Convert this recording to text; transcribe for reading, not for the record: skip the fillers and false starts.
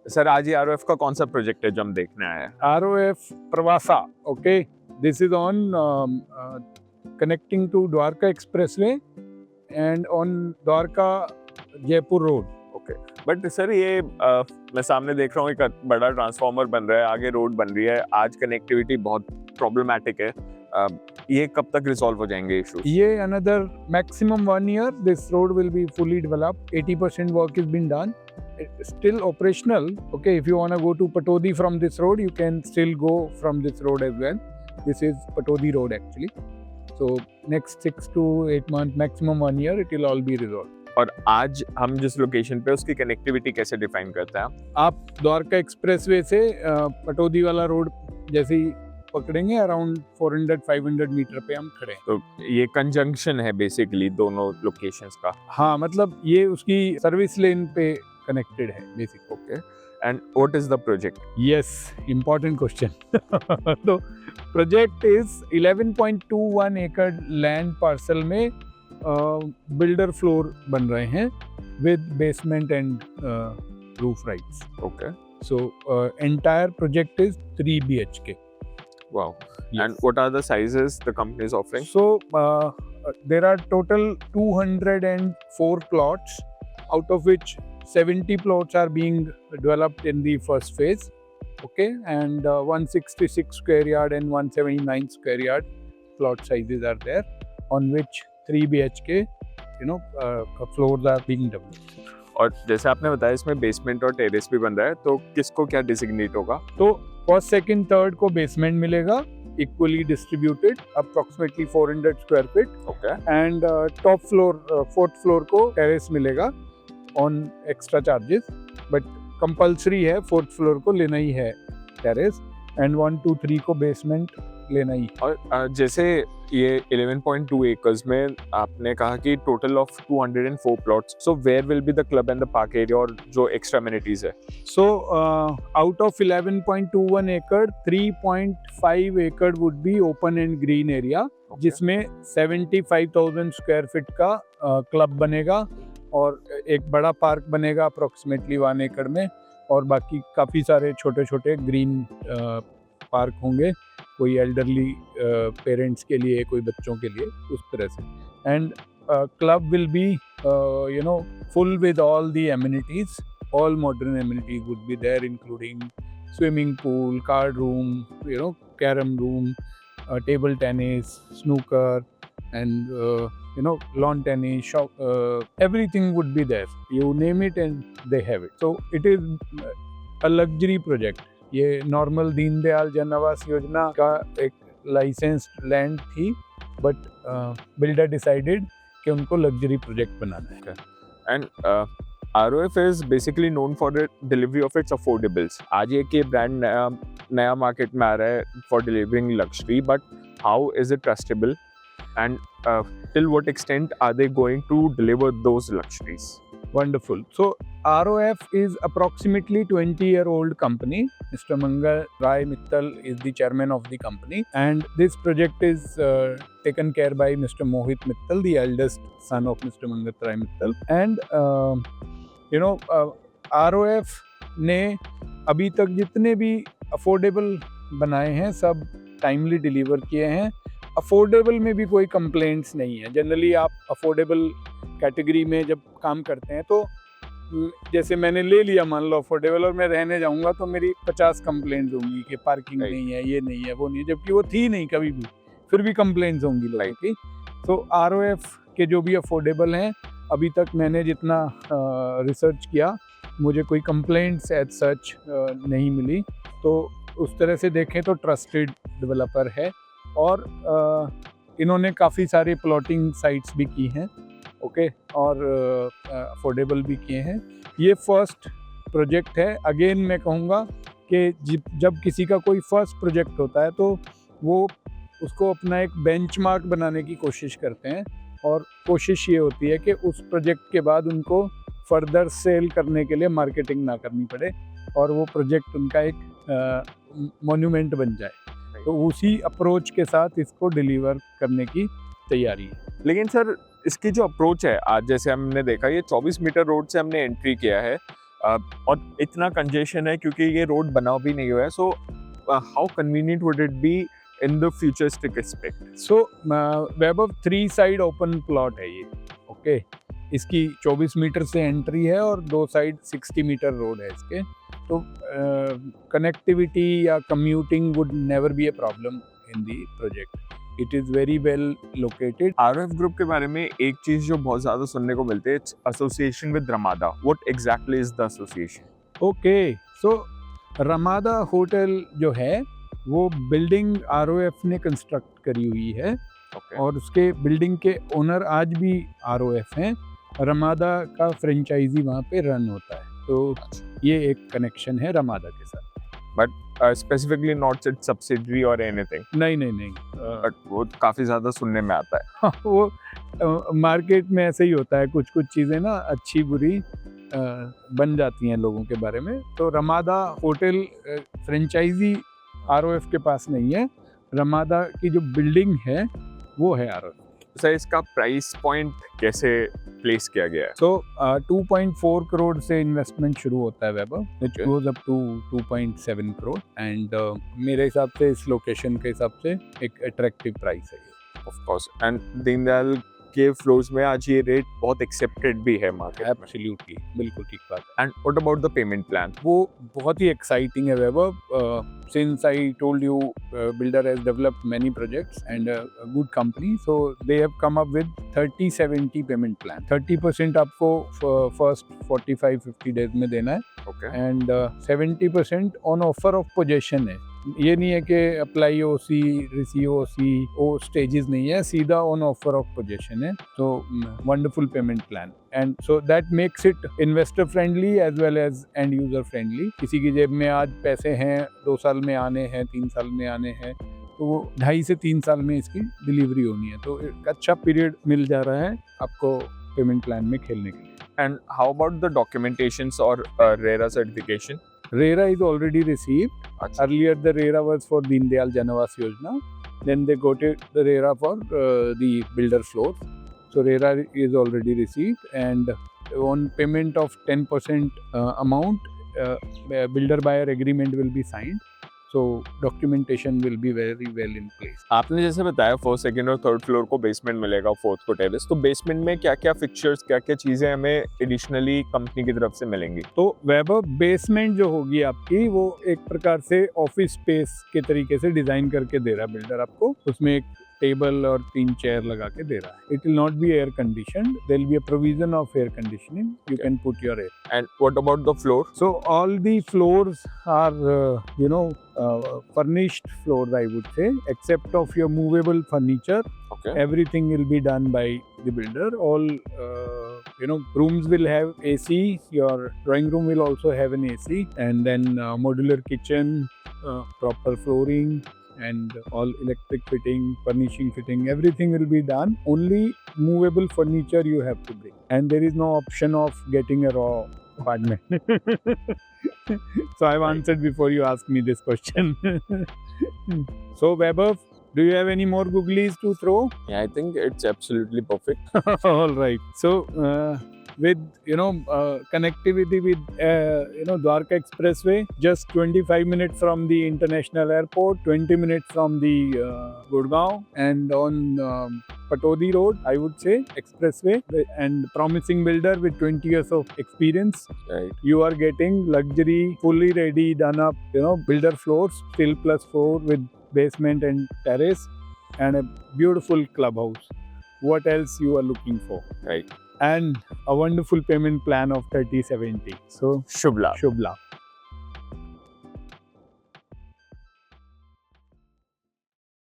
Sir आज ये आरओएफ का कौन सा प्रोजेक्ट है जो हम देखने आए हैं? ROF Pravasa, okay? This is on connecting to Dwarka Expressway and on Dwarka Jaipur Road. Okay, but sir ये मैं सामने देख रहा हूँ एक बड़ा ट्रांसफार्मर बन रहा है, आगे रोड बन रही है, आज कनेक्टिविटी बहुत प्रॉब्लमैटिक है। ये कब तक रिजॉल्व हो जाएंगे इशूज? ये another maximum 1 year, this road will be fully developed. 80% work is been done. It's still operational. Okay, if you want to go to Patodi from this road, you can still go from this road as well. This is Patodi road actually. So next 6 to 8 months, maximum 1 year, it will all be resolved. और आज हम जिस location पे उसकी connectivity कैसे define करते हैं? आप द्वारका एक्सप्रेसवे से पटौदी वाला रोड जैसे ही पकड़ेंगे अराउंड 400-500 मीटर पे हम खड़े हैं। तो ये कंजंक्शन है बेसिकली दोनों लोकेशंस का। हाँ, मतलब ये उसकी सर्विस लेन पे कनेक्टेड है basic. Okay, and what is the project? Yes, important question. तो प्रोजेक्ट इज 11.21 एकड़ लैंड पार्सल में बिल्डर फ्लोर बन रहे हैं with basement and roof rights. Okay, so entire project is 3 BHK. wow. And what are the sizes the company is offering? So there are total 204 plots, out of which 70 plots are being developed in the first phase. Okay, and 166 square yard and 179 square yard plot sizes are there, on which 3 BHK floors are being developed. और जैसे आपने बताया इसमें basement और terrace भी बन रहा है, तो किसको क्या डिजिग्नेट होगा? तो फर्स्ट सेकंड थर्ड को बेसमेंट मिलेगा, equally distributed, approximately 400 square feet. Okay, and top floor fourth floor को टेरेस मिलेगा on extra charges, but compulsory है फोर्थ फ्लोर को लेना ही है टेरेस, एंड 1, 2, 3 को बेसमेंट लेना ही। और जैसे ये 11.2 एकर्स में आपने कहा कि total of 204 plots, so where will be the club and the park area और जो एक्स्ट्रा एमिनिटीज है? सो आउट ऑफ 11.21 एकड़, 3.5 एकड़ would be open and green area, जिसमें 75,000 स्क्वायर फीट का क्लब बनेगा और एक बड़ा पार्क बनेगा अप्रोक्सीमेटली 1 एकड़ में, और बाकी काफ़ी सारे छोटे छोटे ग्रीन पार्क होंगे, कोई एल्डरली पेरेंट्स के लिए, कोई बच्चों के लिए, उस तरह से। And club will be full with all the amenities, all modern amenities would be there, including swimming pool, card room, carrom room, table tennis, snooker, and lawn tennis, shop, everything would be there. You name it and they have it. So it is a luxury project. ये normal Deendayal जन आवास योजना का एक licensed land थी, but builder decided कि उनको luxury project बनाना है। And ROF is basically known for the delivery of its affordables. आज ये कि ब्रांड नया मार्केट में आ रहा है for delivering luxury, but how is it trustable and till what extent are they going to deliver those luxuries? Wonderful. So ROF is approximately 20-year-old company. Mr. Mangal Rai Mittal is the chairman of the company, and this project is taken care by Mr. Mohit Mittal, the eldest son of Mr. Mangal Rai Mittal. And ROF ने अभी तक जितने भी affordable बनाए हैं सब timely deliver किए हैं। अफोर्डेबल में भी कोई कंप्लेंट्स नहीं है। जनरली आप अफोर्डेबल कैटेगरी में जब काम करते हैं तो जैसे मैंने ले लिया मान लो अफोर्डेबल, और मैं रहने जाऊंगा तो मेरी 50 कंप्लेंट्स होंगी कि पार्किंग नहीं है, ये नहीं है, वो नहीं है, जबकि वो थी नहीं कभी भी, फिर भी कंप्लेंट्स होंगी लोगों की। तो ROF के जो भी अफोर्डेबल हैं, अभी तक मैंने जितना रिसर्च किया, मुझे कोई कंप्लेंट्स एज सच नहीं मिली। तो उस तरह से देखें तो ट्रस्टेड डेवलपर है, और इन्होंने काफ़ी सारे प्लॉटिंग साइट्स भी की हैं, ओके, और अफोर्डेबल भी किए हैं। ये फर्स्ट प्रोजेक्ट है। अगेन मैं कहूँगा कि जब किसी का कोई फर्स्ट प्रोजेक्ट होता है तो वो उसको अपना एक बेंचमार्क बनाने की कोशिश करते हैं, और कोशिश ये होती है कि उस प्रोजेक्ट के बाद उनको फर्दर सेल करने के लिए मार्केटिंग ना करनी पड़े, और वो प्रोजेक्ट उनका एक मॉन्यूमेंट बन जाए। तो उसी अप्रोच के साथ इसको डिलीवर करने की तैयारी है। लेकिन सर इसकी जो अप्रोच है, आज जैसे हमने देखा ये 24 मीटर रोड से हमने एंट्री किया है, और इतना कंजेशन है क्योंकि ये रोड बना भी नहीं हुआ है. So how convenient would it be in the futuristic aspect? So Vaibhav 3 side open plot है ये. ओके, इसकी 24 मीटर से एंट्री है और 2 साइड 60 मीटर रोड है इसके. तो कनेक्टिविटी या commuting would never be a problem in the project. It is very well located. ROF group के बारे में एक चीज जो बहुत ज्यादा सुनने को मिलती है, its association with Ramada. What exactly is the association? Okay, so Ramada hotel जो है वो बिल्डिंग ROF ने कंस्ट्रक्ट करी हुई है ओके. और उसके बिल्डिंग के ओनर आज भी ROF हैं. रमादा का फ्रेंचाइजी वहाँ पे रन होता है. तो ये एक कनेक्शन है रमादा के साथ. स्पेसिफिकली नॉट इट्स सब्सिडरी और एनीथिंग. नहीं. बट वो काफी ज्यादा सुनने में आता है. वो मार्केट में ऐसे ही होता है. कुछ चीज़ें ना अच्छी बुरी बन जाती हैं लोगों के बारे में. तो रमादा होटल फ्रेंचाइजी ROF के पास नहीं है. रमादा की जो बिल्डिंग है वो है ROF. सर इसका प्राइस पॉइंट कैसे प्लेस किया गया है? सो 2.4 करोड़ से इन्वेस्टमेंट शुरू होता है Vaibhav, which goes up to 2.7 crore. And मेरे हिसाब से इस लोकेशन के हिसाब से एक अट्रैक्टिव प्राइस है ये. Of course. एंड दीनदयाल के फ्लोर्स में आज ये रेट बहुत एक्सेप्टेड भी है मार्केट में. एब्सोल्युटली, बिल्कुल ठीक बात है. And what about the payment plan? वो बहुत ही एक्साइटिंग है Vaibhav. Since I told you, builder has developed many projects and a good company, so they have come up with 30-70 payment plan. 30% आपको फर्स्ट 45-50 डेज में देना है. Okay. And 70% on offer of possession है. ये नहीं है कि अप्लाई OC रिसीव OC वो स्टेजेस नहीं है, सीधा ऑन ऑफर ऑफ पोजेशन है. तो wonderful payment plan. And so that makes it investor friendly as well as and user friendly. किसी की जेब में आज पैसे हैं, 2 साल में आने हैं, 3 साल में आने हैं, तो वो 2.5 से 3 साल में इसकी डिलीवरी होनी है. तो एक अच्छा पीरियड मिल जा रहा है आपको पेमेंट प्लान में खेलने के लिए. And how about the documentations और RERA certification? RERA is already received. अच्छा. Earlier the RERA was for Deen Dayal Jan Awas Yojana. Then they got it, the RERA for the builder floors. So RERA is already received, and on payment of 10% amount, builder buyer agreement will be signed. So documentation will be very well in place. आपने जैसे बताया first, second और third floor को basement मिलेगा, fourth को terrace. तो basement में क्या क्या फिक्चर्स, क्या क्या चीजें हमें एडिशनली कंपनी की तरफ से मिलेंगी? तो वैभव बेसमेंट जो होगी आपकी, वो एक प्रकार से ऑफिस स्पेस के तरीके से डिजाइन करके दे रहा है बिल्डर आपको. उसमें एक टेबल और 3 चेयर लगा के दे रहा है. It will not be air conditioned. There will be a provision of air conditioning. You can put your air. And what about the floor? So all the floors are, furnished floors, I would say, except of your movable furniture. Okay. Everything will be done by the builder. All, rooms will have AC. Your drawing room will also have an AC. And then modular kitchen, proper flooring, and all electric fitting, furnishing fitting, everything will be done. Only movable furniture you have to bring. And there is no option of getting a raw apartment. So I've answered before you ask me this question. So Vaibhav, do you have any more googlies to throw? Yeah, I think it's absolutely perfect. All right. So with connectivity with Dwarka Expressway, just 25 minutes from the international airport, 20 minutes from the Gurgaon, and on Patodi Road, I would say, expressway, and promising builder with 20 years of experience. Right. You are getting luxury, fully ready, done up, builder floors, still +4 with basement and terrace, and a beautiful clubhouse. What else you are looking for? Right. And a wonderful payment plan of 30-70. So Shubh Labh. Shubh Labh.